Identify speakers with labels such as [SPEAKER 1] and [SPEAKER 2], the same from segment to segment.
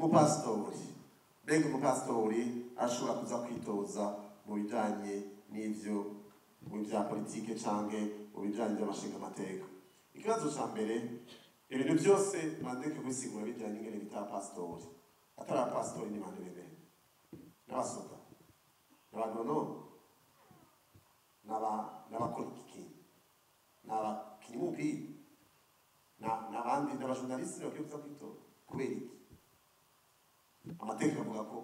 [SPEAKER 1] umupasitori mbega umupasitori ashobora kuza kwitoza mu bijanye n'ivyo mu bya politike canke mu bijanye by'amashinga amateka. Ikibazo ca mbere, ibintu byose mandeke kubisigura bijanye n'ingene bita pasitori. Atari abapasitori ni bande bene? N'abasoda, n'abagoronome, n'abapolitiki, n'abakinyi b'umupira, n'abandi n'abajournaliste bagiye kuza kwitora. Kubera iki? Amategeko avuga ko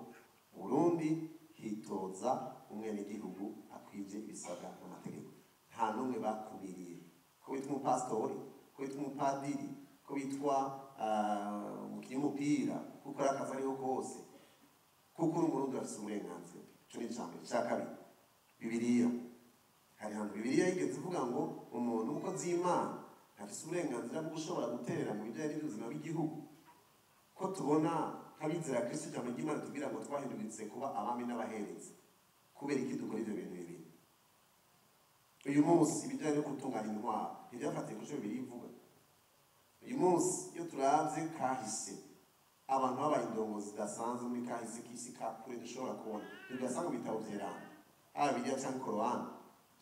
[SPEAKER 1] mu Burundi hitoza umwenegihugu akwije ibisabwa n'amategeko. Nta n'umwe bakumiriye. Ko witwa umupasitori, ko witwa umupadiri, ko witwa umukinyi w'umupira, kuko ari akazi ariho kose, kuko uri Umurundi afise uburenganzira. Ico ni icambere. Ica kabiri, Bibiliya. Hari hantu Bibiliya yigeze ivuga ngo umuntu umukozi w'Imana afise uburenganzira bwo gushobora guterera mu bijanye n'ubuzima bw'igihugu. Ko tubona nk'abizera Kristo ijambo ry'Imana tubwira ngo twahinduritse kuba abami n'abaherezi. Kubera iki dukora ivyo bintu bibiri? Uyu munsi ibijanye no gutunganya intwaro ntivyafatiye ku co Bibiliya ivuga. Uyu munsi iyo turavye kahise, abantu babaye indongozi zidasanzwe muri kahise k'isi ka kure dushobora kubona, tugasanga mu bitabo vy'Erano, Bibiliya canke Korowani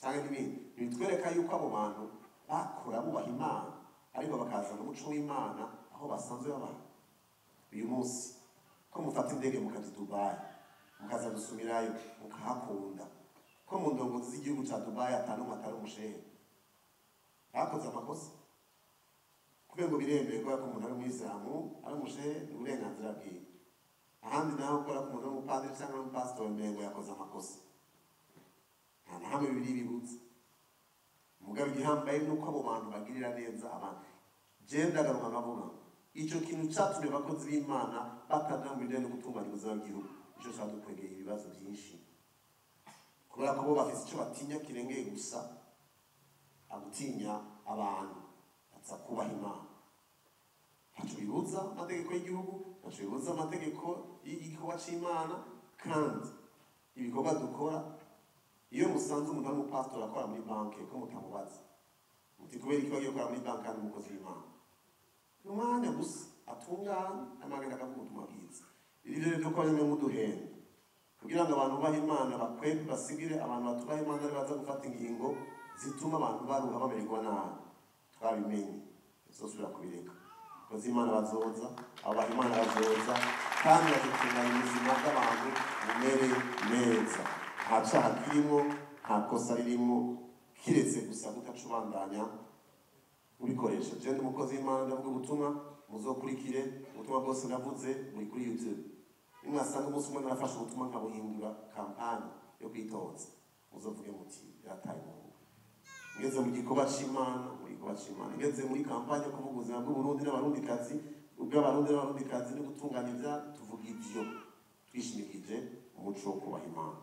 [SPEAKER 1] canke n'ibindi, bitwereka yuko abo bantu bakora bubaha Imana, ariko bakazana umuco w'Imana aho basanzwe babaha. Uyu munsi ko mufata indege mukaja Dubai, mukaza gusumirayo mukahakunda, ko mu ndongozi z'igihugu ca Dubai atanumwe atari umushehe, bakoze amakosa kubera ngo biremberwa ko umuntu ari umuyisilamu ari umushehe ni uburenganzira bwiwe. Ahandi naho ukora ko umuntu ari umupadiri cyangwa ari umupasitori mbengo yakoze amakosa. Nta na hamwe Bibiliya ibibuza. Mugabo igihambaye nuko abo bantu bagirira neza abantu. Je ndagaruka nkavuga ico kintu catumye abakozi b'Imana bataja mu bijanye no gutunganya ubuzima bw'igihugu, ico cadukwegeye ibibazo byinshi. Kubera ko bo bafise ico batinya kirengeye gusa agutinya abantu baza kubaha Imana. Ntaco bibuza amategeko y'igihugu, ntaco bibuza amategeko y'igikorwa c'Imana, kandi ibikorwa dukora iyo musanze umuntu ari umupasitori akora muri banki ko mutamubaza muti kubera iki bagiye gukora muri banki kandi umukozi w'Imana, umwanya gusa atungana amagana akavuga ubutumwa bwiza. Iri rero ryo kwanya muduhenda kugira ngo abantu baha Imana bakwebe basigire abantu batubaha Imana ari baza gufata ingingo zituma abantu baruha bamererwa nabi. Twabimenye tuzosubira kubireka. Abakozi b'Imana bazoza, abaha Imana bazoza, kandi bazotunganya ubuzima bw'abantu bumere neza. Nta caha kirimo, nta kosa ririmo, kiretse gusa kutacubandanya ubikoresha. Je ndi umukozi w'Imana ndavuga ubutumwa, muzokurikire ubutumwa bwose navuze muri kuri YouTube. Nimwasanga umunsi umwe narafashe ubutumwa nkabuhindura kampani yo kwitoza, muzovuge muti yarataye umuhungu. Ngeze mu gikorwa c'Imana, ngeze muri kampani yo kuvuga ubuzima bw'Uburundi n'abarundikazi, ubw'abarundi n'abarundikazi no gutunganya ivya tuvuga ivyo twishimikije umuco wo kubaha Imana.